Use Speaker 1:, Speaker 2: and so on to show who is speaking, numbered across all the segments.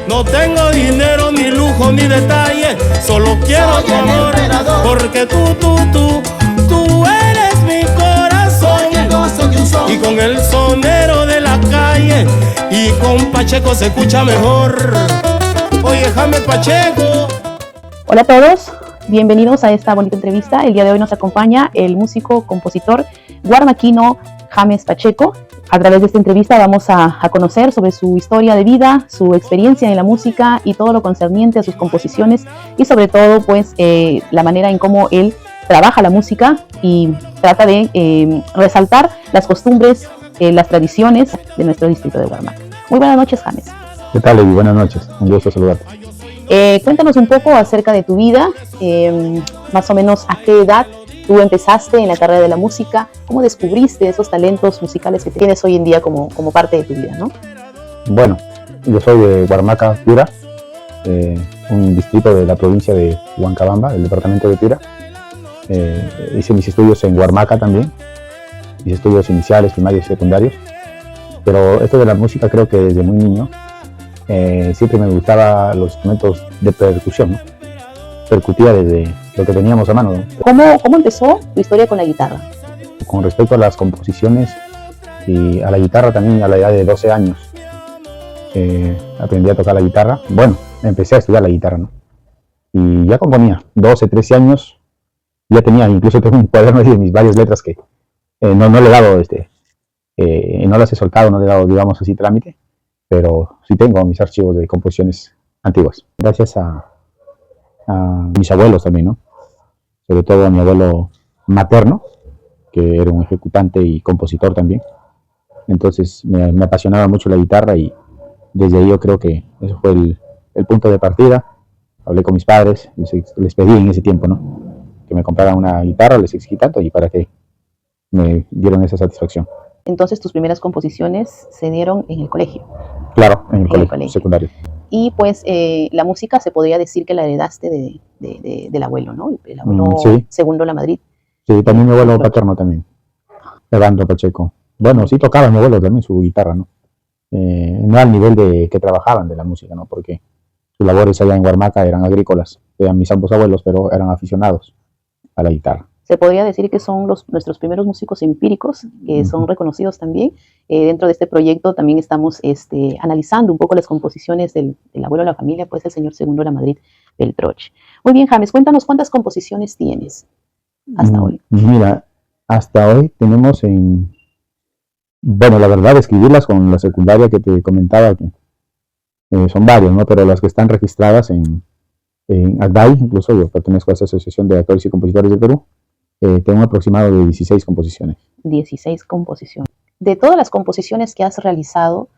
Speaker 1: No tengo dinero, ni lujo, ni detalle, solo quiero tu amor, porque tú eres mi corazón. Y con el sonero de la calle y con Pacheco se escucha mejor. Oye, James Pacheco.
Speaker 2: Hola a todos, bienvenidos a esta bonita entrevista. El día de hoy nos acompaña el músico, compositor guarmaquino James Pacheco. A través de esta entrevista vamos a conocer sobre su historia de vida, su experiencia en la música y todo lo concerniente a sus composiciones y sobre todo pues la manera en cómo él trabaja la música y trata de resaltar las costumbres, las tradiciones de nuestro distrito de Huarmaca. Muy buenas noches, James.
Speaker 3: ¿Qué tal, Evi? Buenas noches, un gusto saludarte.
Speaker 2: Cuéntanos un poco acerca de tu vida, más o menos a qué edad tú empezaste en la carrera de la música, cómo descubriste esos talentos musicales que tienes hoy en día como parte de tu vida, ¿no?
Speaker 3: Bueno, yo soy de Huarmaca, Piura, un distrito de la provincia de Huancabamba, del departamento de Piura. Hice mis estudios en Huarmaca también, mis estudios iniciales, primarios y secundarios, pero esto de la música creo que desde muy niño siempre me gustaban los instrumentos de percusión, ¿no? Percutía desde lo que teníamos a mano, ¿no?
Speaker 2: ¿Cómo empezó tu historia con la guitarra?
Speaker 3: Con respecto a las composiciones y a la guitarra también a la edad de 12 años aprendí a tocar la guitarra. Bueno, empecé a estudiar la guitarra, ¿no? Y ya componía, 12, 13 años, ya tenía, incluso tengo un cuaderno de mis varias letras que no le he dado, no las he soltado, no le he dado, digamos así, trámite, pero sí tengo mis archivos de composiciones antiguas. Gracias a mis abuelos también, ¿no? Sobre todo a mi abuelo materno, que era un ejecutante y compositor también. Entonces me apasionaba mucho la guitarra y desde ahí yo creo que eso fue el punto de partida. Hablé con mis padres, les pedí en ese tiempo, ¿no? Que me compraran una guitarra, les exigí tanto y para que me dieron esa satisfacción.
Speaker 2: Entonces tus primeras composiciones se dieron en el colegio.
Speaker 3: Claro, en el colegio secundario.
Speaker 2: Y pues la música se podría decir que la heredaste del abuelo, ¿no? El abuelo
Speaker 3: sí.
Speaker 2: Segundo La Madrid.
Speaker 3: Sí, también mi abuelo paterno también, Evandro Pacheco. Bueno, sí tocaba mi abuelo también su guitarra, ¿no? No al nivel de que trabajaban de la música, ¿no? Porque sus labores allá en Huarmaca eran agrícolas, eran mis ambos abuelos, pero eran aficionados a la guitarra.
Speaker 2: Se podría decir que son nuestros primeros músicos empíricos, que son reconocidos también. Dentro de este proyecto también estamos analizando un poco las composiciones del abuelo de la familia, pues el señor Segundo La Madrid Beltroche. Muy bien, James, cuéntanos cuántas composiciones tienes hasta hoy.
Speaker 3: Mira, hasta hoy tenemos bueno, la verdad, escribirlas con la secundaria que te comentaba, que son varias, ¿no? Pero las que están registradas en ACDAI, incluso yo pertenezco a esa Asociación de Actores y Compositores del Perú, tengo un aproximado de 16 composiciones.
Speaker 2: 16 composiciones. De todas las composiciones que has realizado,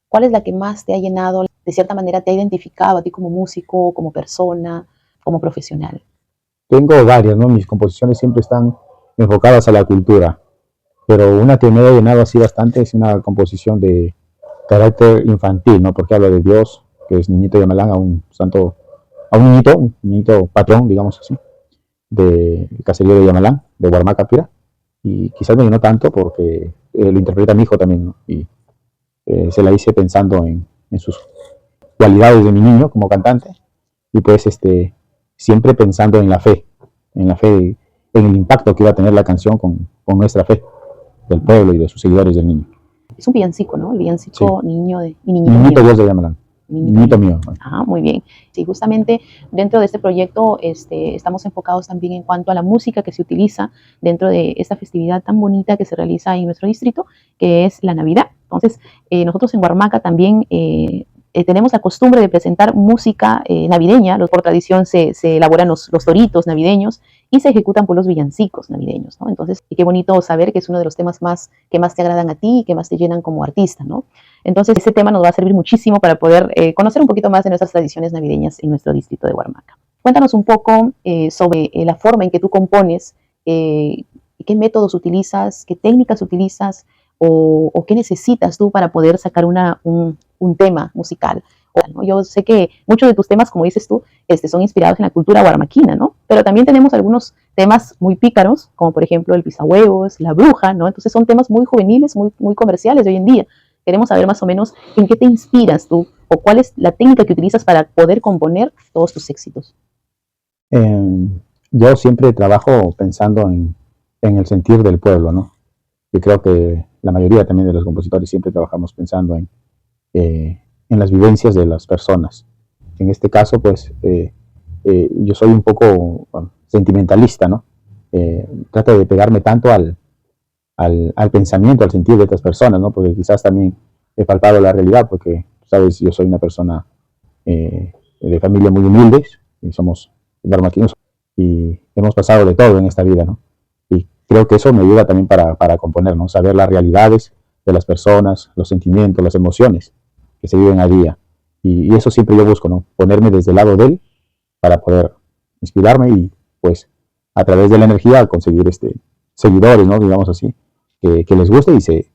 Speaker 2: ¿cuál es la que más te ha llenado, de cierta manera te ha identificado a ti como músico, como persona, como profesional?
Speaker 3: Tengo varias, ¿no? Mis composiciones siempre están enfocadas a la cultura, pero una que me ha llenado así bastante es una composición de carácter infantil, ¿no? Porque habla de Dios, que es Niñito Yamalán, a un niñito patrón, digamos así, del caserío de Yamalán, de Huarmaca, Piura, y quizás me llenó tanto porque lo interpreta mi hijo también, ¿no? Y se la hice pensando en sus cualidades de mi niño como cantante, y pues siempre pensando en la fe, en el impacto que iba a tener la canción con nuestra fe del pueblo y de sus seguidores del niño.
Speaker 2: Es un villancico, ¿no? El villancico
Speaker 3: sí.
Speaker 2: Niñito
Speaker 3: Dios de Yamalán. Niñito mío.
Speaker 2: Ah, muy bien. Sí, justamente dentro de este proyecto estamos enfocados también en cuanto a la música que se utiliza dentro de esta festividad tan bonita que se realiza en nuestro distrito, que es la Navidad. Entonces, nosotros en Huarmaca también tenemos la costumbre de presentar música navideña. Por tradición se elaboran los toritos navideños y se ejecutan por los villancicos navideños, ¿no? Entonces, qué bonito saber que es uno de los temas que más te agradan a ti y que más te llenan como artista, ¿no? Entonces, ese tema nos va a servir muchísimo para poder conocer un poquito más de nuestras tradiciones navideñas en nuestro distrito de Huarmaca. Cuéntanos un poco sobre la forma en que tú compones, qué métodos utilizas, qué técnicas utilizas o qué necesitas tú para poder sacar un tema musical. ¿No? Yo sé que muchos de tus temas, como dices tú, son inspirados en la cultura guarmaquina, ¿no? Pero también tenemos algunos temas muy pícaros, como por ejemplo el pisahuevos, la bruja, ¿no? Entonces son temas muy juveniles, muy comerciales de hoy en día. Queremos saber más o menos en qué te inspiras tú o cuál es la técnica que utilizas para poder componer todos tus éxitos.
Speaker 3: Yo siempre trabajo pensando en el sentir del pueblo, ¿no? Y creo que la mayoría también de los compositores siempre trabajamos pensando en las vivencias de las personas. En este caso, pues, yo soy un poco sentimentalista, ¿no? Trato de pegarme tanto al pensamiento, al sentir de otras personas, ¿no? Porque quizás también he palpado la realidad, porque, sabes, yo soy una persona de familia muy humilde, y somos barmaquinos, y hemos pasado de todo en esta vida, ¿no? Y creo que eso me ayuda también para componer, ¿no? Saber las realidades de las personas, los sentimientos, las emociones que se viven a día. Y eso siempre yo busco, ¿no? Ponerme desde el lado de él para poder inspirarme y, pues, a través de la energía conseguir seguidores, ¿no? Digamos así, que les guste y se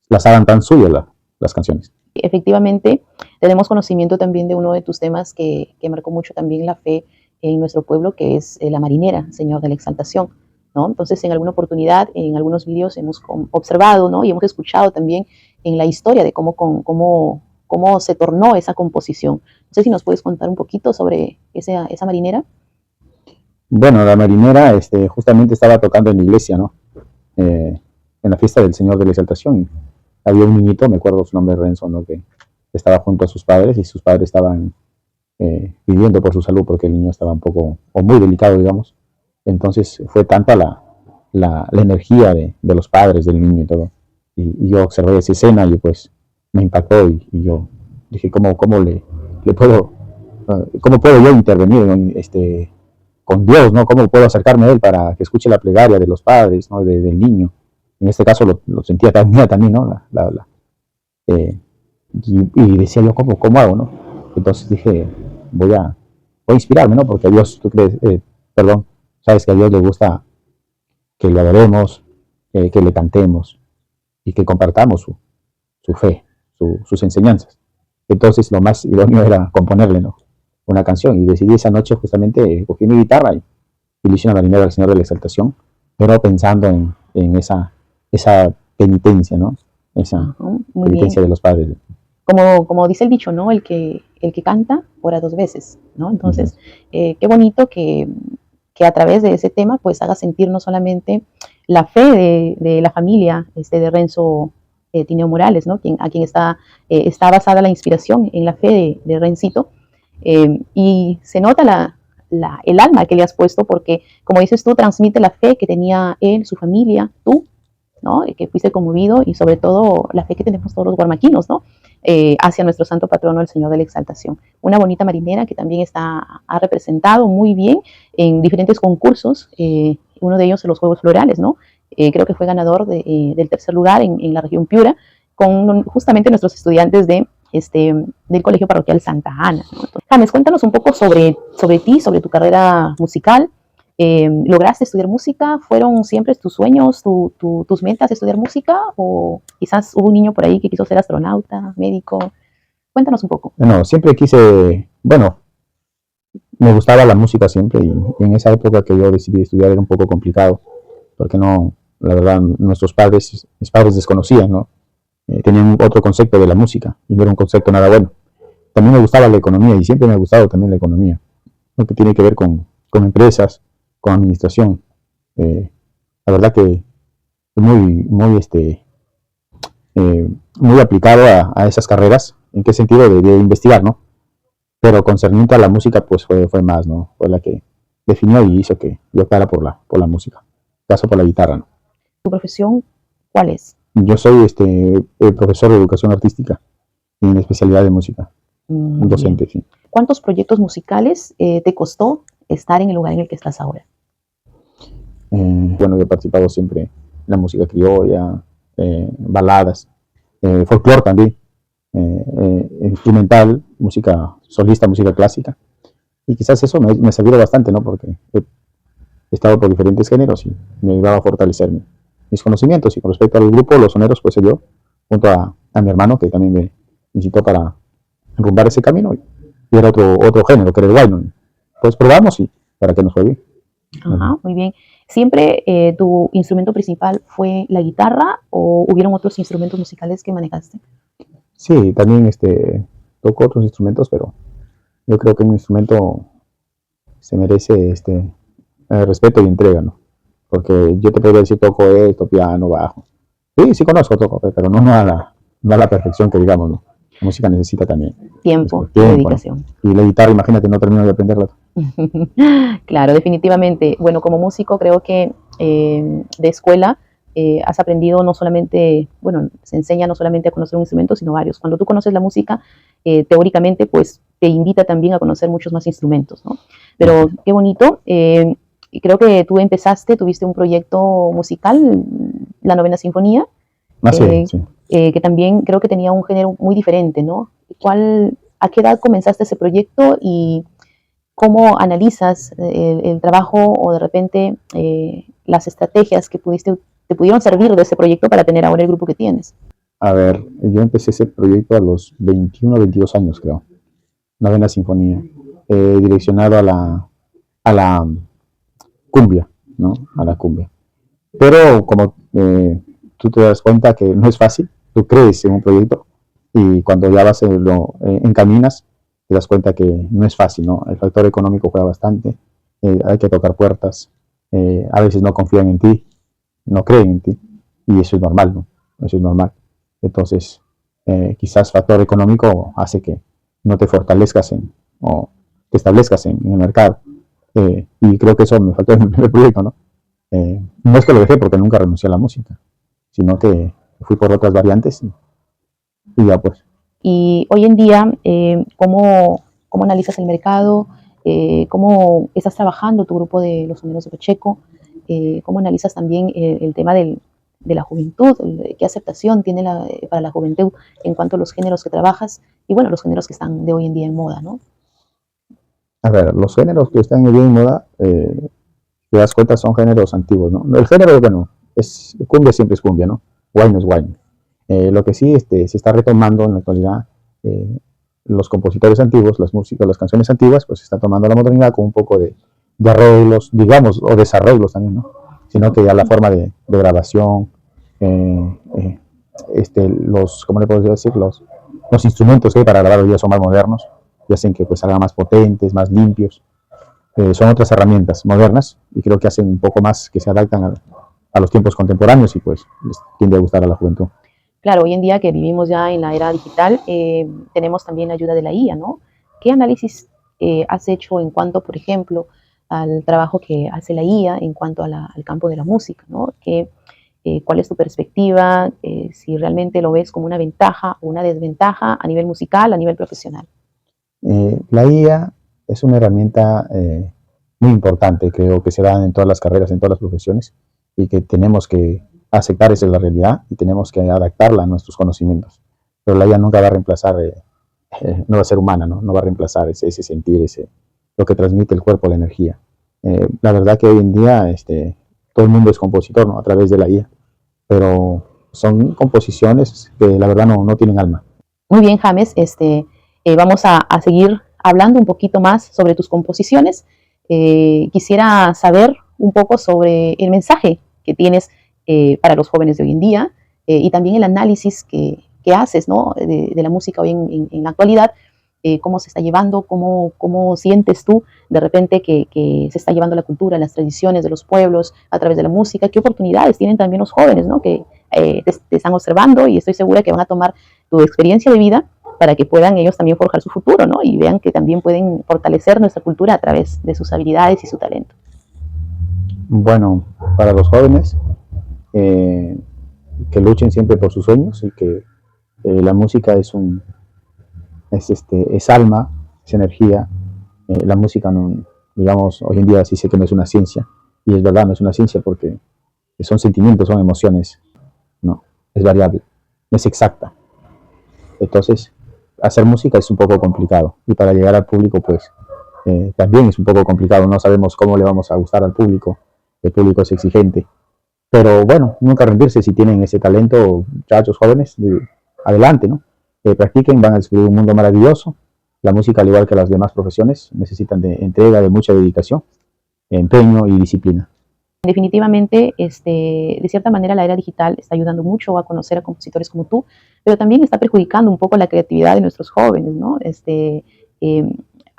Speaker 3: las hagan tan suyas las canciones.
Speaker 2: Efectivamente, tenemos conocimiento también de uno de tus temas que marcó mucho también la fe en nuestro pueblo, que es la marinera, Señor de la Exaltación, ¿no? Entonces, en alguna oportunidad, en algunos vídeos hemos observado, ¿no? Y hemos escuchado también en la historia de cómo se tornó esa composición. No sé si nos puedes contar un poquito sobre esa marinera.
Speaker 3: Bueno, la marinera justamente estaba tocando en la iglesia, ¿no? En la fiesta del Señor de la Exaltación. Había un niñito, me acuerdo su nombre, Renzo, ¿no? Que estaba junto a sus padres y sus padres estaban pidiendo por su salud porque el niño estaba un poco, o muy delicado, digamos. Entonces fue tanta la energía de los padres del niño y todo. Y yo observé esa escena y pues me impactó y yo dije, ¿cómo le puedo, cómo puedo yo intervenir con Dios, ¿no? ¿Cómo puedo acercarme a Él para que escuche la plegaria de los padres, ¿no? Del niño? En este caso lo sentía también, ¿no? Y decía yo, ¿cómo hago, no? Entonces dije, voy a inspirarme, ¿no? Porque a Dios, tú crees, perdón, sabes que a Dios le gusta que le adoremos, que le cantemos y que compartamos su fe, sus enseñanzas. Entonces lo más idóneo era componerle, ¿no? Una canción y decidí esa noche justamente, cogí mi guitarra y le hice una marinera al Señor de la Exaltación, pero pensando en esa penitencia, ¿no? Esa penitencia de los padres.
Speaker 2: Como dice el dicho, ¿no? El que canta ora dos veces, ¿no? Entonces, qué bonito que a través de ese tema pues haga sentir no solamente la fe de la familia de Renzo Tineo Morales, ¿no? A quien está basada la inspiración en la fe de Rencito, y se nota el alma que le has puesto porque, como dices tú, transmite la fe que tenía él, su familia, tú, ¿no? Que fuiste conmovido y sobre todo la fe que tenemos todos los guarmaquinos, ¿no? Hacia nuestro santo patrono, el Señor de la Exaltación. Una bonita marinera que también ha representado muy bien en diferentes concursos, uno de ellos en los Juegos Florales, ¿no? Creo que fue ganador del tercer lugar en la región Piura, con justamente nuestros estudiantes del Colegio Parroquial Santa Ana, ¿no? Entonces, James, cuéntanos un poco sobre ti, sobre tu carrera musical. ¿Lograste estudiar música? ¿Fueron siempre tus sueños, tus metas estudiar música? ¿O quizás hubo un niño por ahí que quiso ser astronauta, médico? Cuéntanos un poco.
Speaker 3: No, siempre quise, bueno, me gustaba la música siempre y en esa época que yo decidí estudiar era un poco complicado, porque no, la verdad, mis padres desconocían, ¿no? Tenían otro concepto de la música y no era un concepto nada bueno. También me gustaba la economía y siempre me ha gustado también la economía, lo que tiene que ver con empresas, con administración. La verdad que es muy aplicado a esas carreras. ¿En qué sentido? De investigar, ¿no? Pero concerniente a la música, pues fue más, ¿no? Fue la que definió y hizo que yo optara por la música, caso por la guitarra, ¿no?
Speaker 2: ¿Tu profesión cuál es?
Speaker 3: Yo soy profesor de educación artística en especialidad de música, un docente, sí.
Speaker 2: ¿Cuántos proyectos musicales te costó estar en el lugar en el que estás ahora?
Speaker 3: Bueno, yo he participado siempre en la música criolla, baladas, folclore también, instrumental, música solista, música clásica. Y quizás eso me ha servido bastante, ¿no? Porque he estado por diferentes géneros y me ayudaba a fortalecer mis conocimientos. Y con respecto al grupo Los Soneros, pues yo, junto a mi hermano, que también me incitó para enrumbar ese camino, y era otro género, que era el guayno. Pues probamos y para que nos fue bien.
Speaker 2: Ajá, muy bien. ¿Siempre tu instrumento principal fue la guitarra o hubieron otros instrumentos musicales que manejaste?
Speaker 3: Sí, también toco otros instrumentos, pero yo creo que un instrumento se merece respeto y entrega, ¿no? Porque yo te podría decir toco esto, piano, bajo. Sí, sí conozco, toco, pero no a la perfección que digamos, ¿no? La música necesita también
Speaker 2: Tiempo y
Speaker 3: tiempo, ¿no?
Speaker 2: dedicación.
Speaker 3: Y la guitarra, imagínate, no termino de aprenderla.
Speaker 2: Claro, definitivamente. Bueno, como músico creo que de escuela has aprendido no solamente, bueno, se enseña no solamente a conocer un instrumento, sino varios. Cuando tú conoces la música, teóricamente, pues te invita también a conocer muchos más instrumentos, ¿no? Pero qué bonito. Y creo que tú tuviste un proyecto musical, la Novena Sinfonía,
Speaker 3: Ah, sí,
Speaker 2: eh,
Speaker 3: sí.
Speaker 2: que también creo que tenía un género muy diferente, ¿no? ¿A qué edad comenzaste ese proyecto y cómo analizas el trabajo o de repente las estrategias que te pudieron servir de ese proyecto para tener ahora el grupo que tienes?
Speaker 3: A ver, yo empecé ese proyecto a los 21 o 22 años, creo. Novena Sinfonía, direccionado a la cumbia, ¿no? A la cumbia. Pero como tú te das cuenta que no es fácil, tú crees en un proyecto y cuando ya lo encaminas, te das cuenta que no es fácil, ¿no? El factor económico juega bastante, hay que tocar puertas, a veces no confían en ti, no creen en ti, y eso es normal, ¿no? Eso es normal. Entonces, quizás factor económico hace que no te fortalezcas o te establezcas en el mercado. Y creo que eso me faltó en el primer proyecto, ¿no? No es que lo dejé porque nunca renuncié a la música, sino que fui por otras variantes y ya pues.
Speaker 2: Y hoy en día, ¿cómo analizas el mercado? ¿Cómo estás trabajando tu grupo de los Soneros de Pacheco? ¿Cómo analizas también el tema de la juventud? ¿Qué aceptación tiene para la juventud en cuanto a los géneros que trabajas? Y bueno, los géneros que están de hoy en día en moda, ¿no?
Speaker 3: A ver, los géneros que están bien en moda, te das cuenta, son géneros antiguos, ¿no? El género, bueno, cumbia siempre es cumbia, ¿no? Guayno es guayno. Lo que sí se está retomando en la actualidad, los compositores antiguos, las músicas, las canciones antiguas, pues se está tomando la modernidad con un poco de arreglos, digamos, o desarreglos también, ¿no? Sino que ya la forma de grabación, eh, eh, ¿cómo le puedo decir? Los instrumentos que hay para grabar hoy día son más modernos y hacen que pues salgan más potentes, más limpios. Son otras herramientas modernas y creo que hacen un poco más que se adaptan a los tiempos contemporáneos y pues les tiende a gustar a la juventud.
Speaker 2: Claro, hoy en día que vivimos ya en la era digital, tenemos también la ayuda de la IA, ¿no? ¿Qué análisis has hecho en cuanto, por ejemplo, al trabajo que hace la IA en cuanto al campo de la música, ¿no? ¿Cuál es tu perspectiva? Si realmente lo ves como una ventaja o una desventaja a nivel musical, a nivel profesional.
Speaker 3: La IA es una herramienta muy importante, creo que se da en todas las carreras, en todas las profesiones y que tenemos que aceptar, esa es la realidad y tenemos que adaptarla a nuestros conocimientos. Pero la IA nunca va a reemplazar, no va a ser humana, ¿no? No va a reemplazar ese sentir, lo que transmite el cuerpo, la energía. La verdad que hoy en día todo el mundo es compositor, ¿no? A través de la IA, pero son composiciones que la verdad no tienen alma.
Speaker 2: Muy bien, James, vamos a seguir hablando un poquito más sobre tus composiciones. Quisiera saber un poco sobre el mensaje que tienes para los jóvenes de hoy en día y también el análisis que haces, ¿no? de la música hoy en la actualidad, cómo se está llevando, cómo sientes tú de repente que se está llevando la cultura, las tradiciones de los pueblos a través de la música, qué oportunidades tienen también los jóvenes, ¿no? Que te están observando y estoy segura que van a tomar tu experiencia de vida para que puedan ellos también forjar su futuro, ¿no? Y vean que también pueden fortalecer nuestra cultura a través de sus habilidades y su talento.
Speaker 3: Bueno, para los jóvenes, que luchen siempre por sus sueños y que la música es alma, es energía. La música, no, digamos, hoy en día sí sé que no es una ciencia, y es verdad, no es una ciencia porque son sentimientos, son emociones, no, es variable, no es exacta. Entonces, hacer música es un poco complicado, y para llegar al público, pues, también es un poco complicado, no sabemos cómo le vamos a gustar al público, el público es exigente, pero bueno, nunca rendirse si tienen ese talento, muchachos jóvenes, adelante, ¿no? Practiquen, van a descubrir un mundo maravilloso. La música, al igual que las demás profesiones, necesitan de entrega, de mucha dedicación, empeño y disciplina.
Speaker 2: Definitivamente, de cierta manera, la era digital está ayudando mucho a conocer a compositores como tú, pero también está perjudicando un poco la creatividad de nuestros jóvenes, ¿no?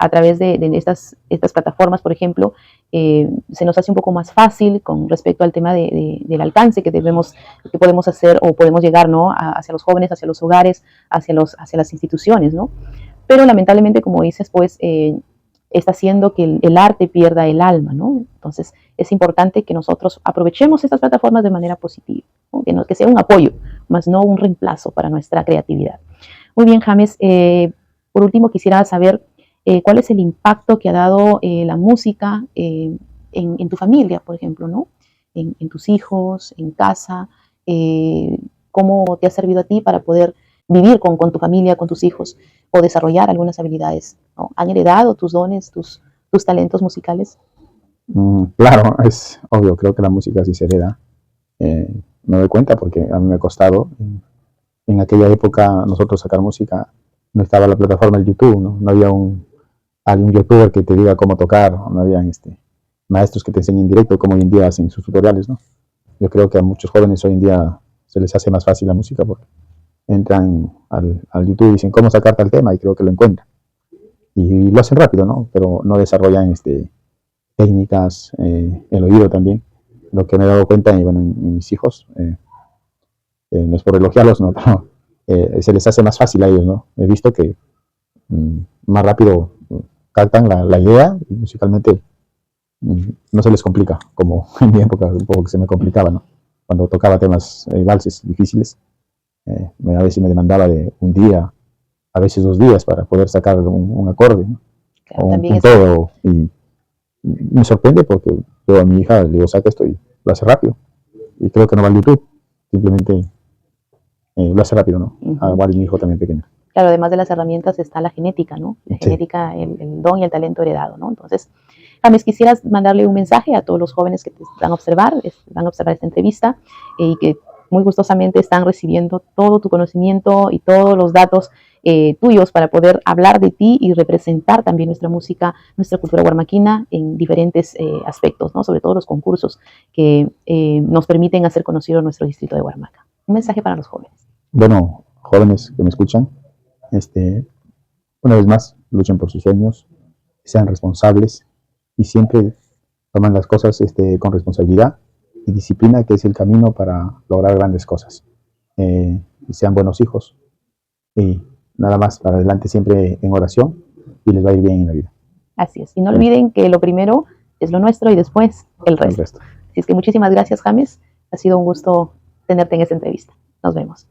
Speaker 2: A través de estas plataformas, por ejemplo, se nos hace un poco más fácil con respecto al tema del alcance que podemos hacer o podemos llegar, ¿no? Hacia los jóvenes, hacia los hogares, hacia las instituciones, ¿no? Pero lamentablemente, como dices, pues está haciendo que el arte pierda el alma, ¿no? Entonces es importante que nosotros aprovechemos estas plataformas de manera positiva, ¿no? Que sea un apoyo, más no un reemplazo para nuestra creatividad. Muy bien, James, por último quisiera saber cuál es el impacto que ha dado la música en tu familia, por ejemplo, ¿no? En tus hijos, en casa, cómo te ha servido a ti para poder vivir con tu familia, con tus hijos, o desarrollar algunas habilidades, ¿no? ¿Han heredado tus dones, tus talentos musicales?
Speaker 3: Claro, es obvio, creo que la música sí se hereda. Me doy cuenta porque a mí me ha costado. En aquella época nosotros sacar música, no estaba la plataforma del YouTube, ¿no? No había algún youtuber que te diga cómo tocar, no había maestros que te enseñen en directo como hoy en día hacen sus tutoriales, ¿no? Yo creo que a muchos jóvenes hoy en día se les hace más fácil la música porque entran al YouTube y dicen cómo sacar tal tema y creo que lo encuentran. Y lo hacen rápido, ¿no? Pero no desarrollan técnicas, el oído también. Lo que me he dado cuenta bueno, en mis hijos, no es por elogiarlos, ¿no? Pero se les hace más fácil a ellos, ¿no? He visto que más rápido captan la idea y musicalmente no se les complica, como en mi época un poco que se me complicaba, ¿no? Cuando tocaba temas valses difíciles, a veces me demandaba de un día, a veces 2 días para poder sacar un acorde, ¿no?
Speaker 2: Claro,
Speaker 3: O
Speaker 2: también
Speaker 3: un todo. Y me sorprende porque yo a mi hija le digo, saca esto y lo hace rápido. Y creo que no va al YouTube, simplemente lo hace rápido, ¿no? Igual mi hijo también pequeño.
Speaker 2: Claro, además de las herramientas está la genética, ¿no? La
Speaker 3: Sí.
Speaker 2: genética, el don y el talento heredado, ¿no? Entonces, James, quisieras mandarle un mensaje a todos los jóvenes que te van a observar esta entrevista y que muy gustosamente están recibiendo todo tu conocimiento y todos los datos tuyos para poder hablar de ti y representar también nuestra música, nuestra cultura guarmaquina en diferentes aspectos, ¿no? Sobre todo los concursos que nos permiten hacer conocido nuestro distrito de Huarmaca. Un mensaje para los jóvenes.
Speaker 3: Bueno, jóvenes que me escuchan, una vez más, luchen por sus sueños, sean responsables y siempre toman las cosas con responsabilidad y disciplina, que es el camino para lograr grandes cosas. Y sean buenos hijos y nada más, para adelante siempre en oración y les va a ir bien en la vida.
Speaker 2: Así es. Y no olviden que lo primero es lo nuestro y después el resto. Así es que muchísimas gracias, James. Ha sido un gusto tenerte en esta entrevista. Nos vemos.